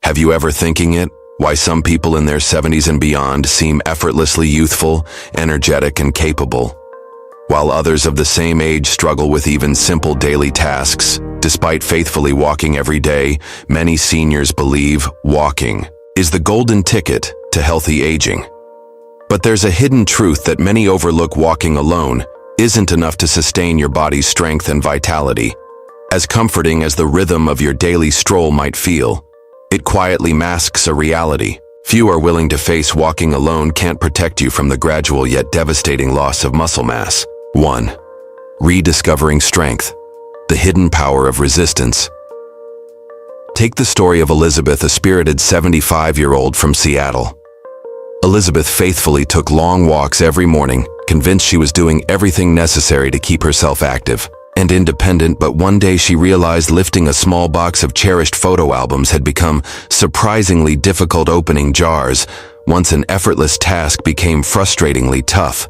Have you ever thinking it? Why some people in their 70s and beyond seem effortlessly youthful, energetic, and capable, while others of the same age struggle with even simple daily tasks. Despite faithfully walking every day, many seniors believe walking is the golden ticket to healthy aging. But there's a hidden truth that many overlook: walking alone isn't enough to sustain your body's strength and vitality. As comforting as the rhythm of your daily stroll might feel, it quietly masks a reality few are willing to face. Walking alone can't protect you from the gradual yet devastating loss of muscle mass. 1. Rediscovering strength. The hidden power of resistance. Take the story of Elizabeth, a spirited 75-year-old from Seattle. Elizabeth faithfully took long walks every morning, convinced she was doing everything necessary to keep herself active and independent. But one day she realized lifting a small box of cherished photo albums had become surprisingly difficult. Opening jars, once an effortless task, became frustratingly tough.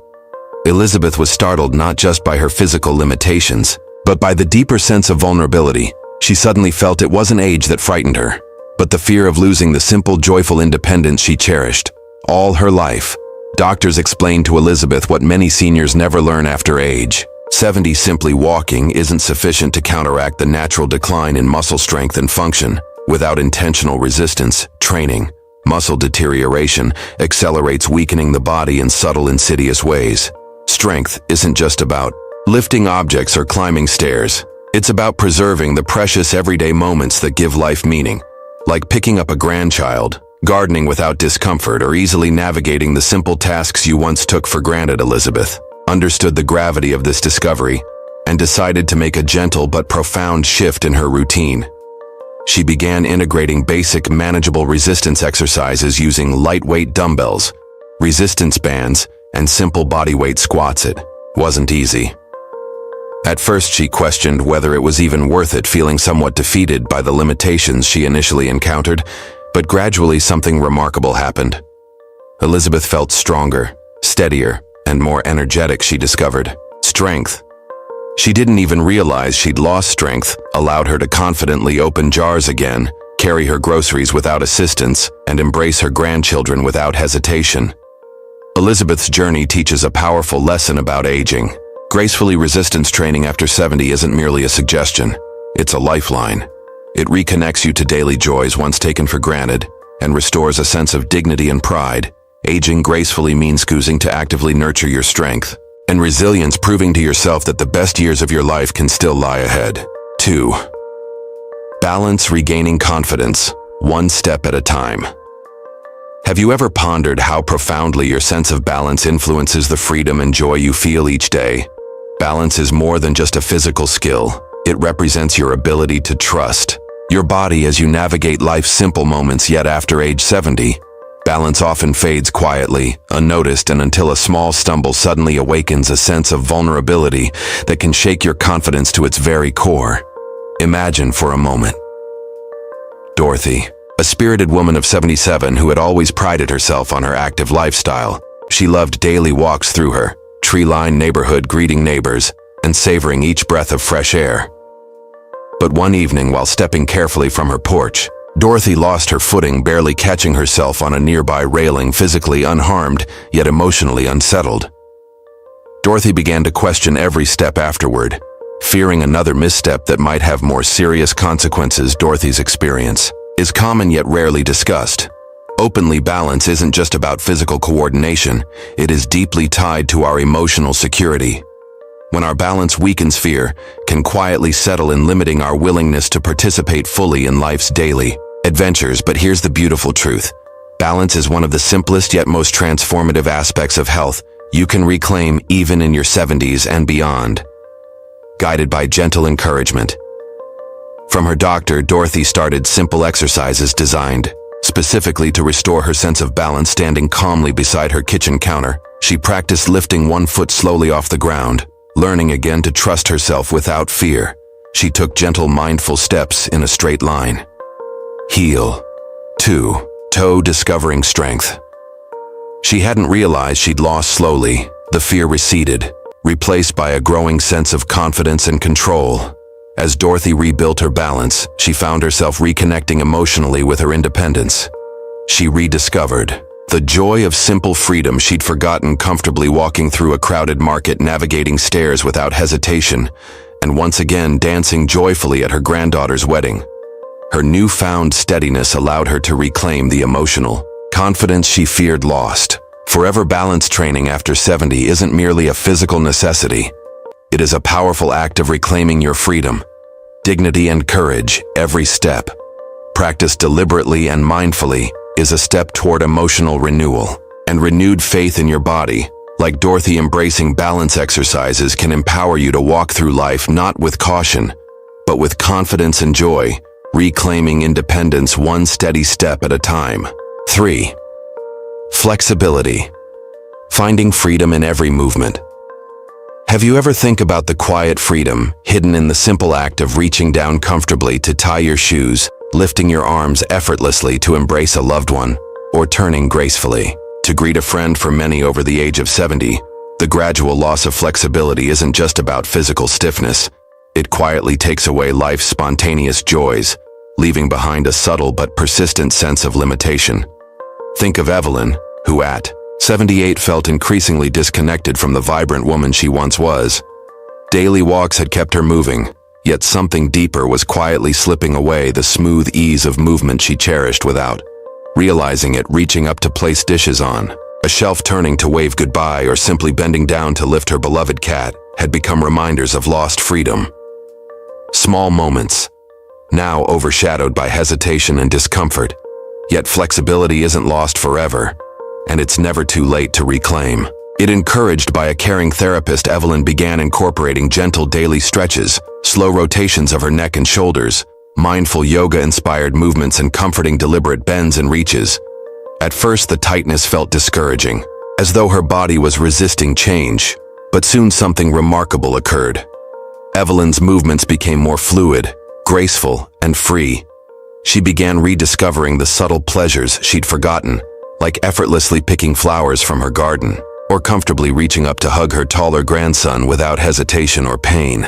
Elizabeth was startled not just by her physical limitations, but by the deeper sense of vulnerability. She suddenly felt it wasn't age that frightened her, but the fear of losing the simple, joyful independence she cherished all her life. Doctors explained to Elizabeth what many seniors never learn after age 70: simply walking isn't sufficient to counteract the natural decline in muscle strength and function. Without intentional resistance training, muscle deterioration accelerates, weakening the body in subtle, insidious ways. Strength isn't just about lifting objects or climbing stairs. It's about preserving the precious everyday moments that give life meaning, like picking up a grandchild, gardening without discomfort, or easily navigating the simple tasks you once took for granted. Elizabeth understood the gravity of this discovery and decided to make a gentle but profound shift in her routine. She began integrating basic, manageable resistance exercises using lightweight dumbbells, resistance bands, and simple bodyweight squats. It wasn't easy. At first, she questioned whether it was even worth it, feeling somewhat defeated by the limitations she initially encountered. But gradually, something remarkable happened. Elizabeth felt stronger, steadier, and more energetic. She discovered strength. She didn't even realize she'd lost strength, allowed her to confidently open jars again, carry her groceries without assistance, and embrace her grandchildren without hesitation. Elizabeth's journey teaches a powerful lesson about aging. Gracefully resistance training after 70 isn't merely a suggestion. It's a lifeline. It reconnects you to daily joys once taken for granted and restores a sense of dignity and pride. Aging gracefully means choosing to actively nurture your strength and resilience, proving to yourself that the best years of your life can still lie ahead. 2. Balance, regaining confidence, one step at a time. Have you ever pondered how profoundly your sense of balance influences the freedom and joy you feel each day? Balance is more than just a physical skill. It represents your ability to trust your body as you navigate life's simple moments. Yet after age 70, balance often fades quietly, unnoticed, and until a small stumble suddenly awakens a sense of vulnerability that can shake your confidence to its very core. Imagine for a moment Dorothy, a spirited woman of 77 who had always prided herself on her active lifestyle. She loved daily walks through her tree-lined neighborhood, greeting neighbors and savoring each breath of fresh air. But one evening, while stepping carefully from her porch, Dorothy lost her footing, barely catching herself on a nearby railing. Physically unharmed, yet emotionally unsettled, Dorothy began to question every step afterward, fearing another misstep that might have more serious consequences. Dorothy's experience is common yet rarely discussed. Openly, balance isn't just about physical coordination. It is deeply tied to our emotional security. When our balance weakens, fear can quietly settle in, limiting our willingness to participate fully in life's daily adventures. But here's the beautiful truth. Balance is one of the simplest yet most transformative aspects of health you can reclaim even in your 70s and beyond. Guided by gentle encouragement from her doctor, Dorothy started simple exercises designed specifically to restore her sense of balance. Standing calmly beside her kitchen counter, she practiced lifting one foot slowly off the ground, learning again to trust herself without fear. She took gentle, mindful steps in a straight line. Heel, 2, toe, discovering strength. She hadn't realized she'd lost. Slowly, the fear receded, replaced by a growing sense of confidence and control. As Dorothy rebuilt her balance, she found herself reconnecting emotionally with her independence. She rediscovered the joy of simple freedom she'd forgotten, comfortably walking through a crowded market, navigating stairs without hesitation, and once again dancing joyfully at her granddaughter's wedding. Her newfound steadiness allowed her to reclaim the emotional confidence she feared lost. Forever balance training after 70 isn't merely a physical necessity. It is a powerful act of reclaiming your freedom, dignity, and courage every step. Practiced deliberately and mindfully is a step toward emotional renewal and renewed faith in your body. Like Dorothy, embracing balance exercises can empower you to walk through life not with caution, but with confidence and joy, reclaiming independence one steady step at a time. 3. Flexibility. Finding freedom in every movement. Have you ever think about the quiet freedom hidden in the simple act of reaching down comfortably to tie your shoes, lifting your arms effortlessly to embrace a loved one, or turning gracefully to greet a friend? For many over the age of 70, the gradual loss of flexibility isn't just about physical stiffness. It quietly takes away life's spontaneous joys, leaving behind a subtle but persistent sense of limitation. Think of Evelyn, who at 78 felt increasingly disconnected from the vibrant woman she once was. Daily walks had kept her moving, yet something deeper was quietly slipping away, the smooth ease of movement she cherished without realizing it. Reaching up to place dishes on a shelf, turning to wave goodbye, or simply bending down to lift her beloved cat had become reminders of lost freedom. Small moments, now overshadowed by hesitation and discomfort. Yet flexibility isn't lost forever, and it's never too late to reclaim it. Encouraged by a caring therapist, Evelyn began incorporating gentle daily stretches, slow rotations of her neck and shoulders, mindful yoga-inspired movements, and comforting deliberate bends and reaches. At first, the tightness felt discouraging, as though her body was resisting change, but soon something remarkable occurred. Evelyn's movements became more fluid, graceful, and free. She began rediscovering the subtle pleasures she'd forgotten, like effortlessly picking flowers from her garden, or comfortably reaching up to hug her taller grandson without hesitation or pain.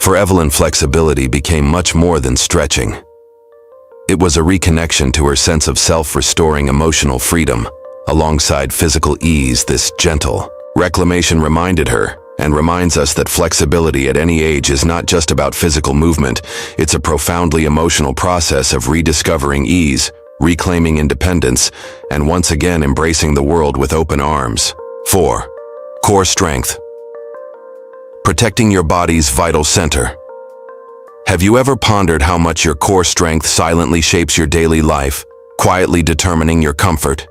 For Evelyn, flexibility became much more than stretching. It was a reconnection to her sense of self, restoring emotional freedom. Alongside physical ease, this gentle reclamation reminded her, and reminds us, that flexibility at any age is not just about physical movement. It's a profoundly emotional process of rediscovering ease, reclaiming independence, and once again embracing the world with open arms. 4. Core strength. Protecting your body's vital center. Have you ever pondered how much your core strength silently shapes your daily life, quietly determining your comfort,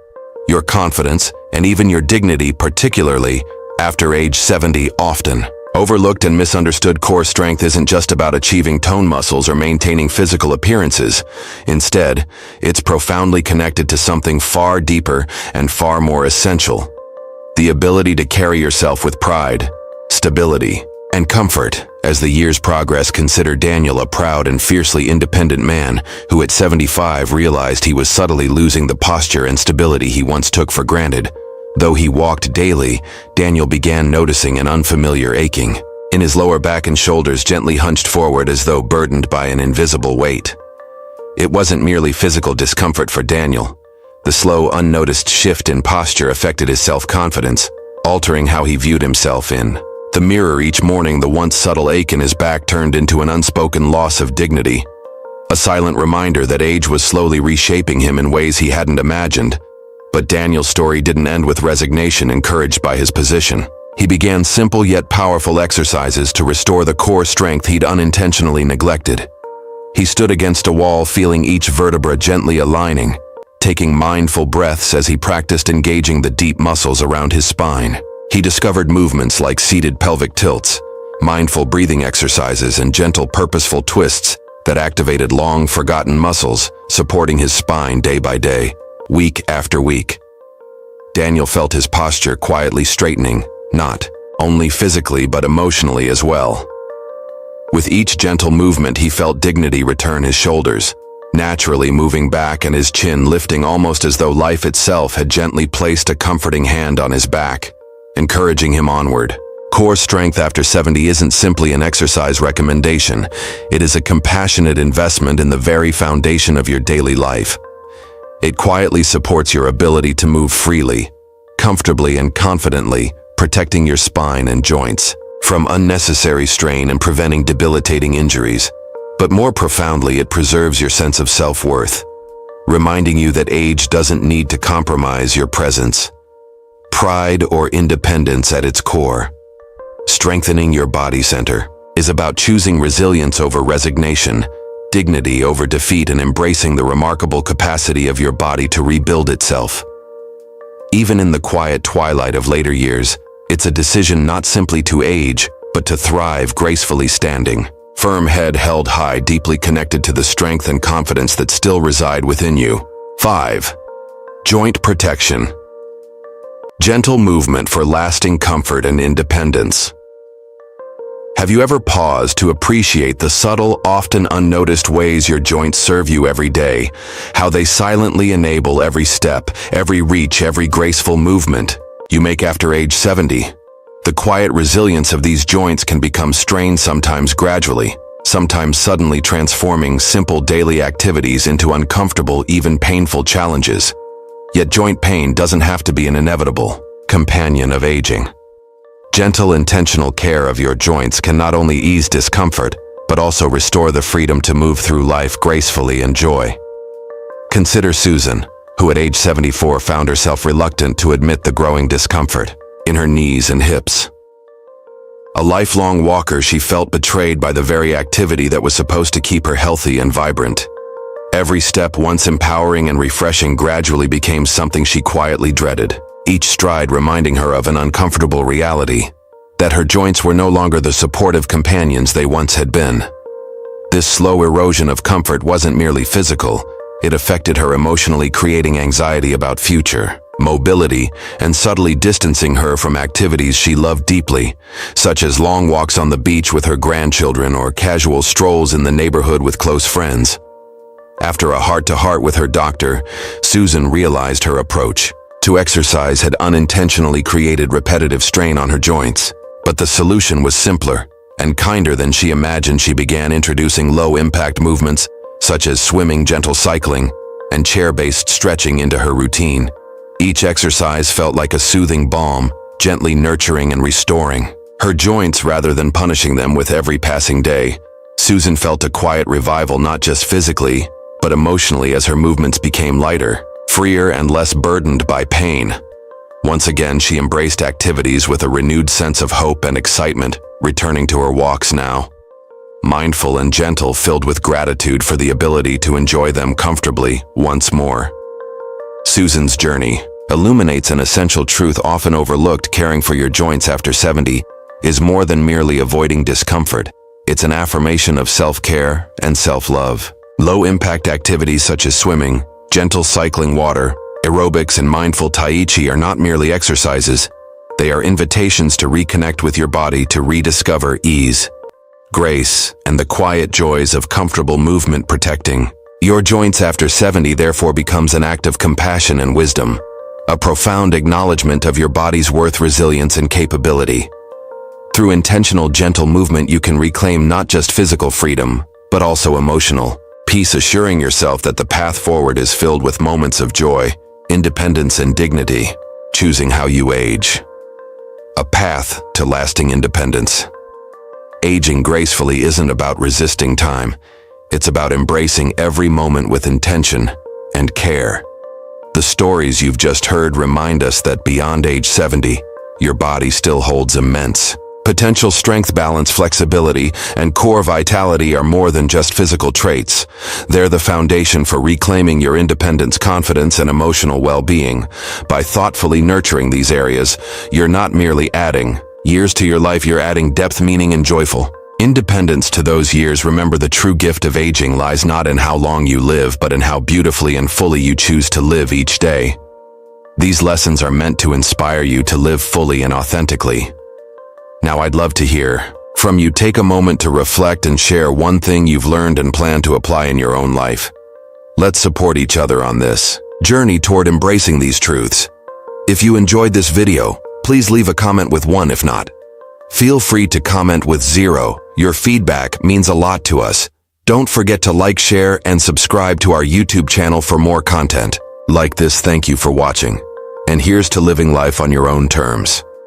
your confidence, and even your dignity, particularly after age 70? Often overlooked and misunderstood, core strength isn't just about achieving tone muscles or maintaining physical appearances. Instead, it's profoundly connected to something far deeper and far more essential: the ability to carry yourself with pride, stability, and comfort. As the years progress, consider Daniel, a proud and fiercely independent man who at 75 realized he was subtly losing the posture and stability he once took for granted. Though he walked daily, Daniel began noticing an unfamiliar aching in his lower back and shoulders, gently hunched forward as though burdened by an invisible weight. It wasn't merely physical discomfort for Daniel. The slow, unnoticed shift in posture affected his self-confidence, altering how he viewed himself in the mirror each morning. The once subtle ache in his back turned into an unspoken loss of dignity, a silent reminder that age was slowly reshaping him in ways he hadn't imagined. But Daniel's story didn't end with resignation. Encouraged by his position, he began simple yet powerful exercises to restore the core strength he'd unintentionally neglected. He stood against a wall, feeling each vertebra gently aligning, taking mindful breaths as he practiced engaging the deep muscles around his spine. He discovered movements like seated pelvic tilts, mindful breathing exercises, and gentle, purposeful twists that activated long-forgotten muscles, supporting his spine day by day. Week after week, Daniel felt his posture quietly straightening, not only physically but emotionally as well. With each gentle movement, he felt dignity return his shoulders, naturally moving back, and his chin lifting, almost as though life itself had gently placed a comforting hand on his back, encouraging him onward. Core strength after 70 isn't simply an exercise recommendation. It is a compassionate investment in the very foundation of your daily life. It quietly supports your ability to move freely, comfortably and confidently, protecting your spine and joints from unnecessary strain and preventing debilitating injuries. But more profoundly, it preserves your sense of self-worth, reminding you that age doesn't need to compromise your presence, pride, or independence at its core. Strengthening your body center is about choosing resilience over resignation, dignity over defeat, and embracing the remarkable capacity of your body to rebuild itself. Even in the quiet twilight of later years, it's a decision not simply to age, but to thrive gracefully, standing, firm head held high, deeply connected to the strength and confidence that still reside within you. 5. Joint protection. Gentle movement for lasting comfort and independence. Have you ever paused to appreciate the subtle, often unnoticed ways your joints serve you every day? How they silently enable every step, every reach, every graceful movement you make after age 70. The quiet resilience of these joints can become strained, sometimes gradually, sometimes suddenly, transforming simple daily activities into uncomfortable, even painful challenges. Yet joint pain doesn't have to be an inevitable companion of aging. Gentle, intentional care of your joints can not only ease discomfort, but also restore the freedom to move through life gracefully and joy. Consider Susan, who at age 74 found herself reluctant to admit the growing discomfort in her knees and hips. A lifelong walker, she felt betrayed by the very activity that was supposed to keep her healthy and vibrant. Every step, once empowering and refreshing, gradually became something she quietly dreaded, each stride reminding her of an uncomfortable reality, that her joints were no longer the supportive companions they once had been. This slow erosion of comfort wasn't merely physical, it affected her emotionally, creating anxiety about future mobility and subtly distancing her from activities she loved deeply, such as long walks on the beach with her grandchildren or casual strolls in the neighborhood with close friends. After a heart-to-heart with her doctor, Susan realized her approach to exercise had unintentionally created repetitive strain on her joints. But the solution was simpler and kinder than she imagined. She began introducing low-impact movements, such as swimming, gentle cycling, and chair-based stretching into her routine. Each exercise felt like a soothing balm, gently nurturing and restoring her joints rather than punishing them with every passing day. Susan felt a quiet revival, not just physically, but emotionally, as her movements became lighter, freer, and less burdened by pain. Once again, she embraced activities with a renewed sense of hope and excitement, returning to her walks now, mindful and gentle, filled with gratitude for the ability to enjoy them comfortably once more. Susan's journey illuminates an essential truth often overlooked: caring for your joints after 70 is more than merely avoiding discomfort. It's an affirmation of self-care and self-love. Low-impact activities such as swimming, gentle cycling, water, aerobics, and mindful tai chi are not merely exercises. They are invitations to reconnect with your body, to rediscover ease, grace, and the quiet joys of comfortable movement. Protecting your joints after 70 therefore becomes an act of compassion and wisdom, a profound acknowledgement of your body's worth, resilience, and capability. Through intentional, gentle movement, you can reclaim not just physical freedom, but also emotional peace, assuring yourself that the path forward is filled with moments of joy, independence, and dignity. Choosing how you age. A path to lasting independence. Aging gracefully isn't about resisting time. It's about embracing every moment with intention and care. The stories you've just heard remind us that beyond age 70, your body still holds immense potential. Strength, balance, flexibility, and core vitality are more than just physical traits. They're the foundation for reclaiming your independence, confidence, and emotional well-being. By thoughtfully nurturing these areas, you're not merely adding years to your life, you're adding depth, meaning, and joyful independence to those years. Remember, the true gift of aging lies not in how long you live, but in how beautifully and fully you choose to live each day. These lessons are meant to inspire you to live fully and authentically. Now, I'd love to hear from you. Take a moment to reflect and share one thing you've learned and plan to apply in your own life. Let's support each other on this journey toward embracing these truths. If you enjoyed this video, please leave a comment with one. If not, Feel free to comment with 0. Your feedback means a lot to us. Don't forget to like, share, and subscribe to our YouTube channel for more content. Like this, thank you for watching. And here's to living life on your own terms.